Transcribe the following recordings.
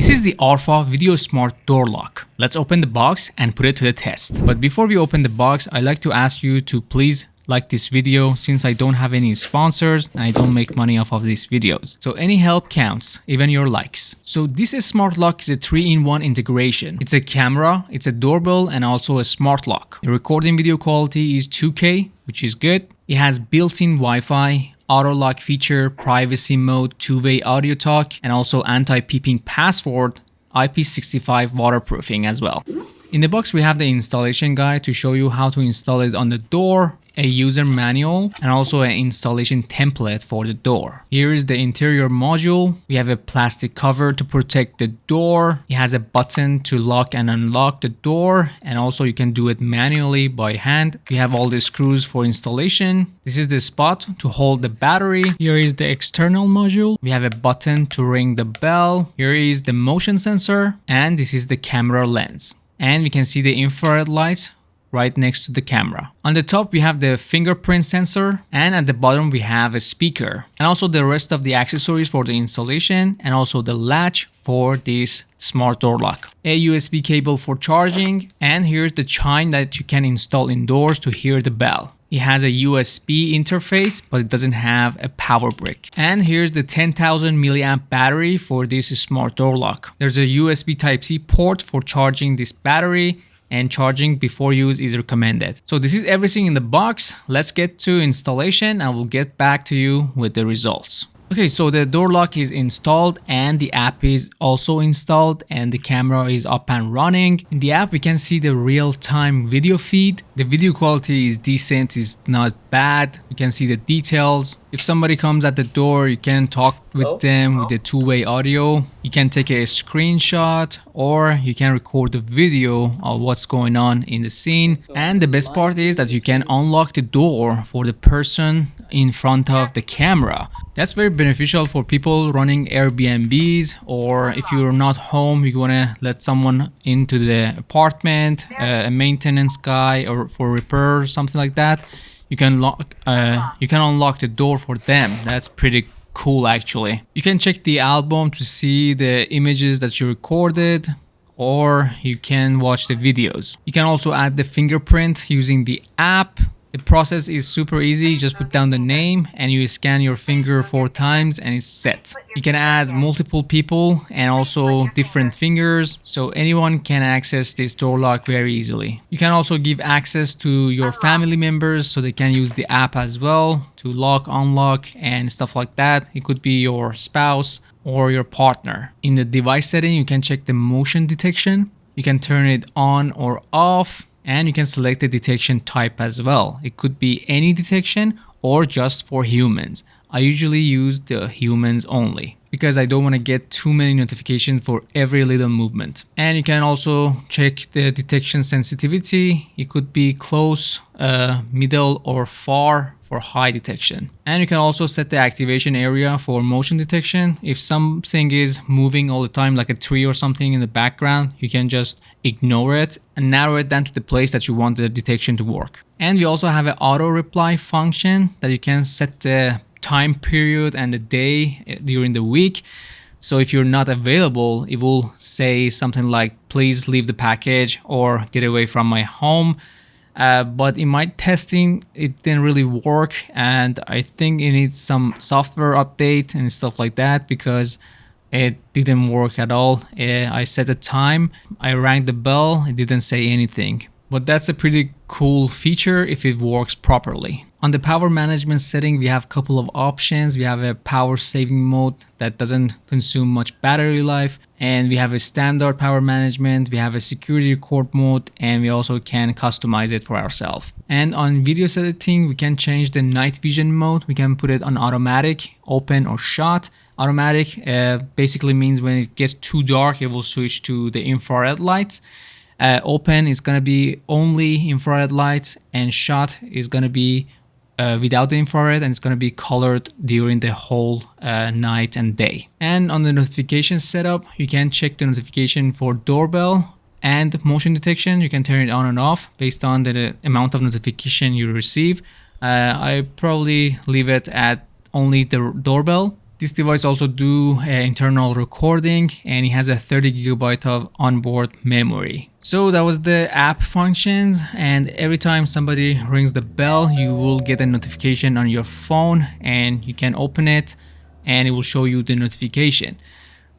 This is the Alpha Video Smart Door Lock. Let's open the box and put it to the test. But before we open the box, I'd like to ask you to please like this video, since I don't have any sponsors and I don't make money off of these videos. So any help counts, even your likes. So this smart lock is a 3-in-1 integration. It's a camera, it's a doorbell, and also a smart lock. The recording video quality is 2K, which is good. It has built-in Wi-Fi, auto lock feature, privacy mode, two-way audio talk, and also anti-peeping password, IP65 waterproofing as well. In the box, we have the installation guide to show you how to install it on the door, a user manual, and also an installation template for the door. Here is the interior module. We have a plastic cover to protect the door. It has a button to lock and unlock the door, and also you can do it manually by hand. We have all the screws for installation. This is the spot to hold the battery. Here is the external module. We have a button to ring the bell. Here is the motion sensor, and this is the camera lens. And we can see the infrared lights right next to the camera. On the top, we have the fingerprint sensor, and at the bottom, we have a speaker, and also the rest of the accessories for the installation, and also the latch for this smart door lock. A USB cable for charging, and here's the chime that you can install indoors to hear the bell. It has a USB interface, but it doesn't have a power brick. And here's the 10,000 milliamp battery for this smart door lock. There's a USB Type-C port for charging this battery, and charging before use is recommended. So this is everything in the box. Let's get to installation and we'll get back to you with the results. Okay, so the door lock is installed and the app is also installed and the camera is up and running. In the app, we can see the real-time video feed. The video quality is decent, it's not bad. You can see the details. If somebody comes at the door, you can talk with them with the two-way audio. You can take a screenshot or you can record the video of what's going on in the scene. And the best part is that you can unlock the door for the person in front of the camera. That's very beneficial for people running Airbnbs, or if you're not home, you want to let someone into the apartment, a maintenance guy, or for repair, something like that. You can unlock the door for them. That's pretty cool, actually. You can check the album to see the images that you recorded, or you can watch the videos. You can also add the fingerprint using the app. The process is super easy. Just put down the name and you scan your finger 4 times and it's set. You can add multiple people and also different fingers, so anyone can access this door lock very easily. You can also give access to your family members so they can use the app as well to lock, unlock, and stuff like that. It could be your spouse or your partner. In the device setting, you can check the motion detection. You can turn it on or off. And you can select the detection type as well. It could be any detection or just for humans. I usually use the humans only because I don't want to get too many notifications for every little movement. And you can also check the detection sensitivity. It could be close, middle, or far for high detection. And you can also set the activation area for motion detection. If something is moving all the time, like a tree or something in the background, you can just ignore it and narrow it down to the place that you want the detection to work. And we also have an auto reply function that you can set the time period and the day during the week. So if you're not available, it will say something like, please leave the package or get away from my home. But in my testing, it didn't really work, and I think it needs some software update and stuff like that because it didn't work at all. I set a time, I rang the bell, it didn't say anything. But that's a pretty cool feature if it works properly. On the power management setting, we have a couple of options. We have a power saving mode that doesn't consume much battery life. And we have a standard power management. We have a security record mode, and we also can customize it for ourselves. And on video setting, we can change the night vision mode. We can put it on automatic, open, or shot. Automatic basically means when it gets too dark, it will switch to the infrared lights. Open is going to be only infrared lights, and shot is going to be without the infrared, and it's going to be colored during the whole night and day. And on the notification setup, you can check the notification for doorbell and motion detection. You can turn it on and off based on the amount of notification you receive. I probably leave it at only the doorbell This device also do internal recording, and it has a 30 gigabyte of onboard memory. So that was the app functions, and every time somebody rings the bell, you will get a notification on your phone, and you can open it and it will show you the notification.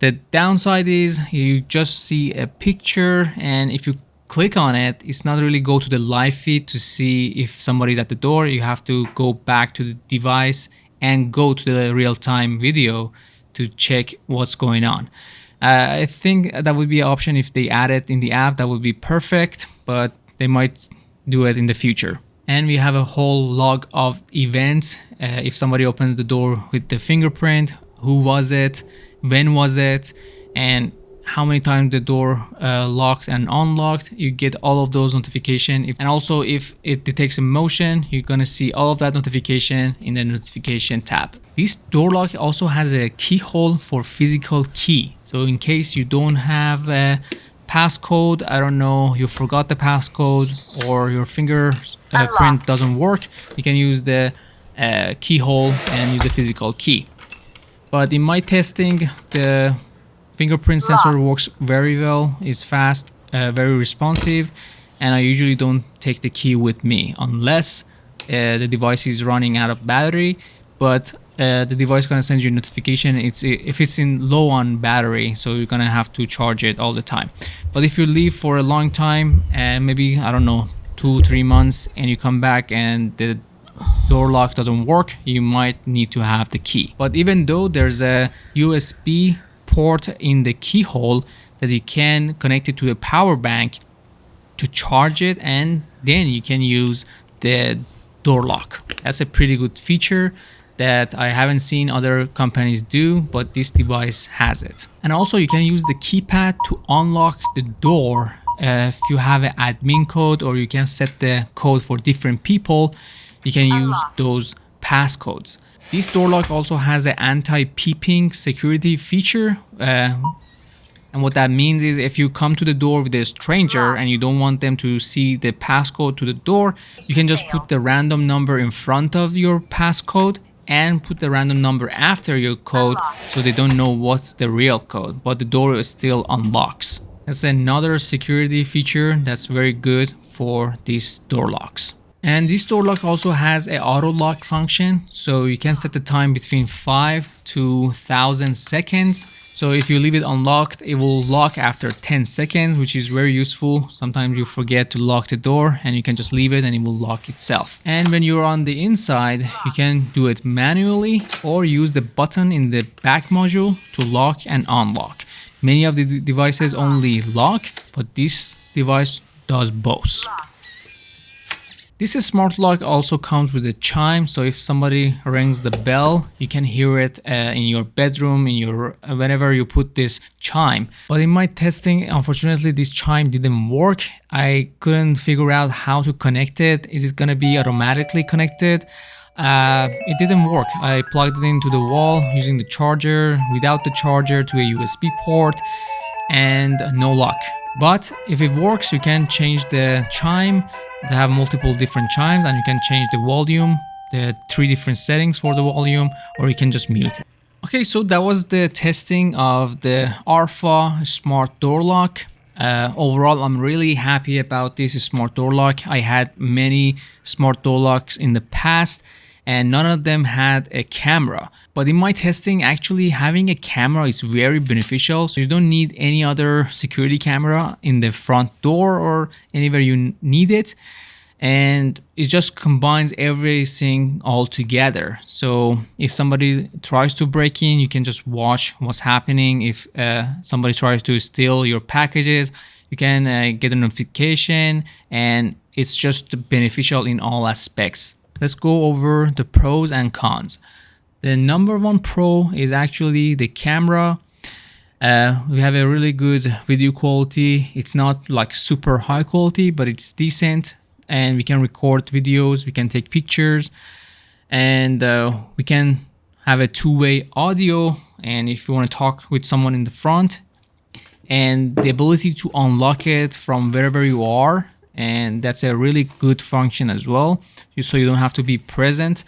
The downside is you just see a picture, and if you click on it, it's not really go to the live feed to see if somebody's at the door. You have to go back to the device and go to the real-time video to check what's going on. I think that would be an option if they add it in the app. That would be perfect, but they might do it in the future. And we have a whole log of events. If somebody opens the door with the fingerprint, who was it, when was it, and how many times the door locked and unlocked. You get all of those notifications. And also if it detects a motion, you're gonna see all of that notification in the notification tab. This door lock also has a keyhole for physical key. So in case you don't have a passcode, I don't know, you forgot the passcode, or your fingerprint doesn't work, you can use the keyhole and use the physical key. But in my testing, the fingerprint sensor works very well, is fast, very responsive, and I usually don't take the key with me unless the device is running out of battery. But the device is gonna send you a notification if it's in low on battery, so you're gonna have to charge it all the time. But if you leave for a long time, and maybe, I don't know, 2-3 months, and you come back and the door lock doesn't work, you might need to have the key. But even though there's a USB port in the keyhole that you can connect it to a power bank to charge it, and then you can use the door lock. That's a pretty good feature that I haven't seen other companies do, but this device has it. And also you can use the keypad to unlock the door. If you have an admin code, or you can set the code for different people, you can use those passcodes. This door lock also has an anti-peeping security feature. And what that means is if you come to the door with a stranger and you don't want them to see the passcode to the door, you can just put the random number in front of your passcode and put the random number after your code, so they don't know what's the real code, but the door still unlocks. That's another security feature that's very good for these door locks. And this door lock also has an auto lock function, so you can set the time between 5 to 1000 seconds. So if you leave it unlocked, it will lock after 10 seconds, which is very useful. Sometimes you forget to lock the door and you can just leave it and it will lock itself. And when you're on the inside, you can do it manually or use the button in the back module to lock and unlock. Many of the devices only lock, but this device does both. This smart lock also comes with a chime, so if somebody rings the bell, you can hear it in your bedroom, in your whenever you put this chime. But in my testing, unfortunately, this chime didn't work. I couldn't figure out how to connect it. Is it gonna be automatically connected? It didn't work. I plugged it into the wall using the charger, without the charger, to a USB port, and no luck. But if it works, you can change the chime. They have multiple different chimes, and you can change the volume, the 3 different settings for the volume, or you can just mute it. Okay, so that was the testing of the Arfa smart door lock. Overall, I'm really happy about this smart door lock. I had many smart door locks in the past, and none of them had a camera. But in my testing, actually having a camera is very beneficial. So you don't need any other security camera in the front door or anywhere you need it. And it just combines everything all together. So if somebody tries to break in, you can just watch what's happening. If somebody tries to steal your packages, you can get a notification, and it's just beneficial in all aspects. Let's go over the pros and cons. The number 1 pro is actually the camera. We have a really good video quality. It's not like super high quality, but it's decent, and we can record videos, we can take pictures, and we can have a 2-way audio. And if you want to talk with someone in the front, and the ability to unlock it from wherever you are, and that's a really good function as well, so you don't have to be present.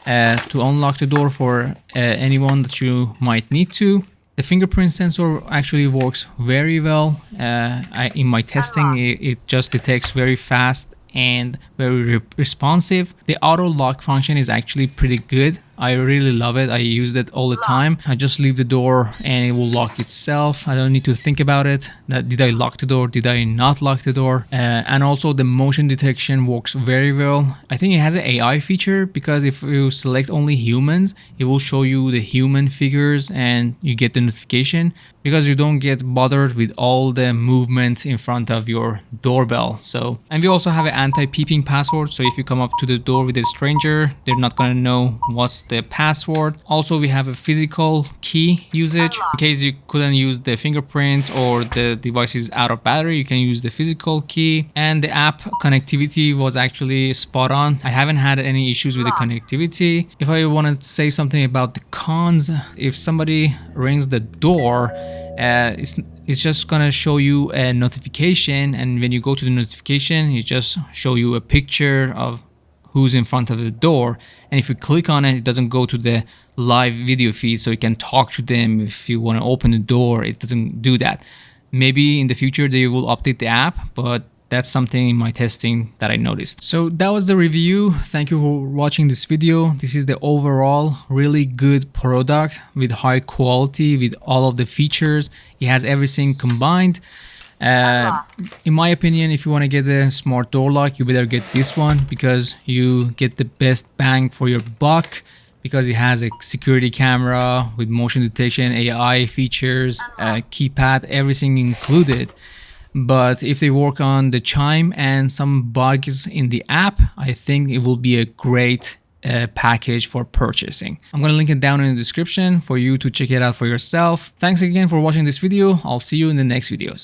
to unlock the door for anyone that you might need to. The fingerprint sensor actually works very well. In my testing, it just detects very fast and very responsive. The auto lock function is actually pretty good. I really love it. I use it all the time. I just leave the door and it will lock itself. I don't need to think about it. That did I lock the door? Did I not lock the door? And also the motion detection works very well. I think it has an AI feature because if you select only humans, it will show you the human figures and you get the notification because you don't get bothered with all the movement in front of your doorbell. So, and we also have an anti-peeping password. So if you come up to the door with a stranger, they're not gonna know what's the password. Also, we have a physical key usage. In case you couldn't use the fingerprint or the device is out of battery, you can use the physical key. And the app connectivity was actually spot on. I haven't had any issues with the connectivity. If I want to say something about the cons, if somebody rings the door, it's just gonna show you a notification, and when you go to the notification, it just show you a picture of who's in front of the door, and if you click on it, it doesn't go to the live video feed, so you can talk to them. If you want to open the door, it doesn't do that. Maybe in the future they will update the app, but that's something in my testing that I noticed. So that was the review. Thank you for watching this video. This is the overall really good product with high quality, with all of the features. It has everything combined. In my opinion, if you want to get a smart door lock, you better get this one because you get the best bang for your buck, because it has a security camera with motion detection, AI features, keypad, everything included. But if they work on the Chime and some bugs in the app, I think it will be a great package for purchasing. I'm going to link it down in the description for you to check it out for yourself. Thanks again for watching this video. I'll see you in the next videos.